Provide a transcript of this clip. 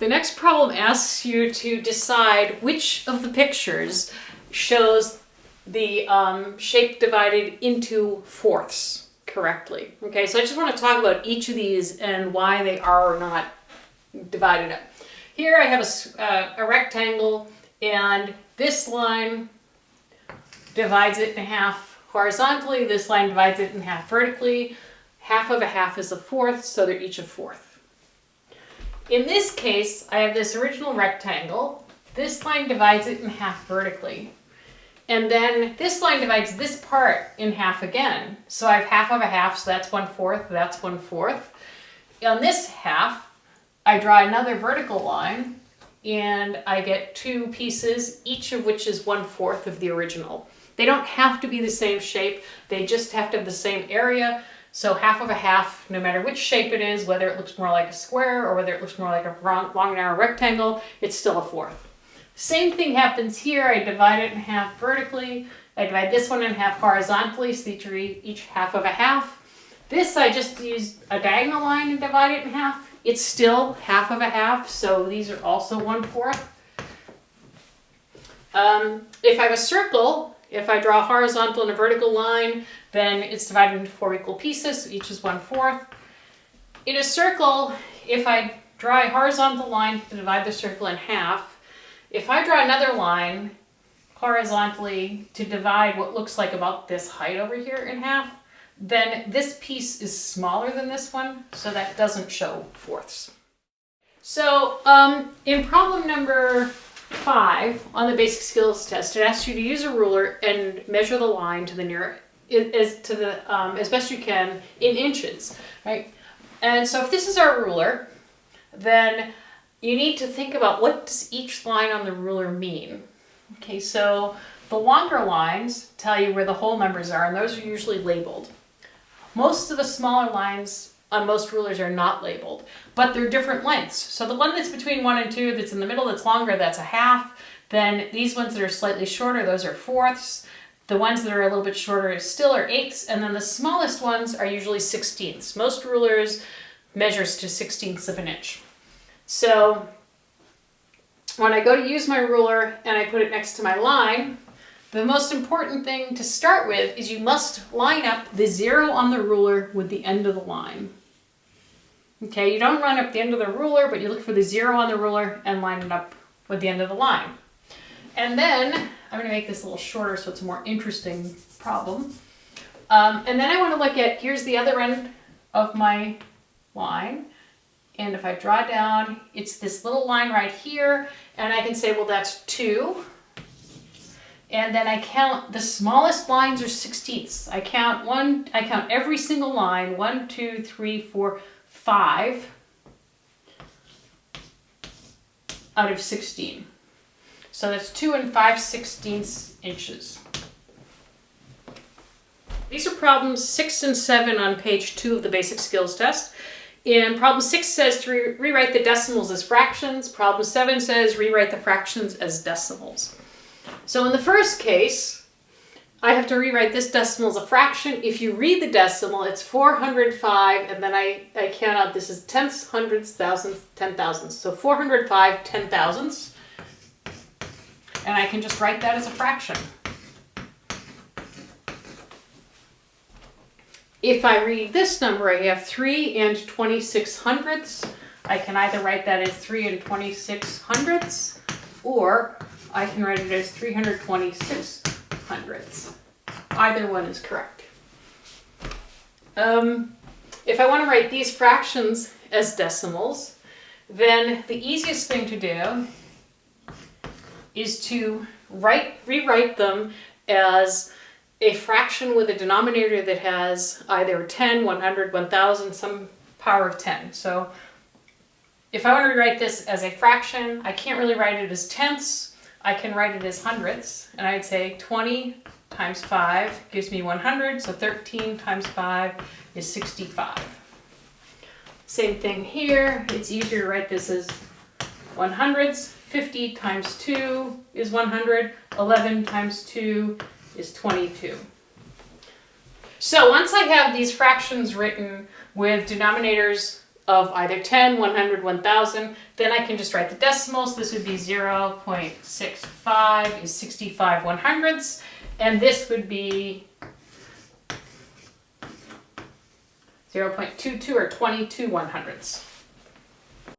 The next problem asks you to decide which of the pictures shows the shape divided into fourths correctly. Okay, so I just want to talk about each of these and why they are or not divided up. Here I have a rectangle, and this line divides it in half horizontally, this line divides it in half vertically. Half of a half is a fourth, so they're each a fourth. In this case, I have this original rectangle. This line divides it in half vertically. And then this line divides this part in half again. So I have half of a half, so that's 1/4, that's 1/4. On this half, I draw another vertical line, and I get two pieces, each of which is 1/4 of the original. They don't have to be the same shape, they just have to have the same area. So half of a half, no matter which shape it is, whether it looks more like a square or whether it looks more like a long narrow rectangle, it's still a fourth. Same thing happens here. I divide it in half vertically. I divide this one in half horizontally, so these are each half of a half. This, I just used a diagonal line and divide it in half. It's still half of a half, so these are also 1/4. If I have a circle, if I draw a horizontal and a vertical line, then it's divided into 4 equal pieces, so each is 1/4. In a circle, if I draw a horizontal line to divide the circle in half, if I draw another line horizontally to divide what looks like about this height over here in half, then this piece is smaller than this one, so that doesn't show fourths. So in problem number 5 on the basic skills test, it asks you to use a ruler and measure the line to the near as best you can in inches, right? And so if this is our ruler, then you need to think about what does each line on the ruler mean. Okay, so the longer lines tell you where the whole numbers are, and those are usually labeled. Most of the smaller lines on most rulers are not labeled, but they're different lengths. So the one that's between 1 and 2 that's in the middle that's longer, that's a half. Then these ones that are slightly shorter, those are fourths. The ones that are a little bit shorter still are eighths, and then the smallest ones are usually 16ths. Most rulers measures to 16ths of an inch. So when I go to use my ruler and I put it next to my line, the most important thing to start with is you must line up the 0 on the ruler with the end of the line. Okay, you don't run up the end of the ruler, but you look for the 0 on the ruler and line it up with the end of the line. And then, I'm going to make this a little shorter so it's a more interesting problem. And then I want to look at, here's the other end of my line. And if I draw down, it's this little line right here. And I can say, well, that's 2. And then I count, the smallest lines are 16ths. I count every single line, 1, 2, 3, 4, 5 out of 16. So that's 2 and 5/16 inches. These are problems 6 and 7 on page 2 of the basic skills test. And problem 6 says to rewrite the decimals as fractions. Problem 7 says rewrite the fractions as decimals. So in the first case, I have to rewrite this decimal as a fraction. If you read the decimal, it's 405, and then I count out, this is tenths, hundredths, thousandths, 10,000ths. So 405 10,000ths. And I can just write that as a fraction. If I read this number, I have 3 and 26 hundredths. I can either write that as 3 and 26 hundredths, or I can write it as 326 hundredths. Either one is correct. If I want to write these fractions as decimals, then the easiest thing to do is to rewrite them as a fraction with a denominator that has either 10, 100, 1000, some power of 10. So if I want to rewrite this as a fraction, I can't really write it as tenths. I can write it as hundredths, and I'd say 20 times 5 gives me 100, so 13 times 5 is 65. Same thing here. It's easier to write this as 100ths. 50 times 2 is 100. 11 times 2 is 22. So once I have these fractions written with denominators of either 10, 100, 1000. Then I can just write the decimals. This would be 0.65 is 65 100ths. And this would be 0.22 or 22 100ths.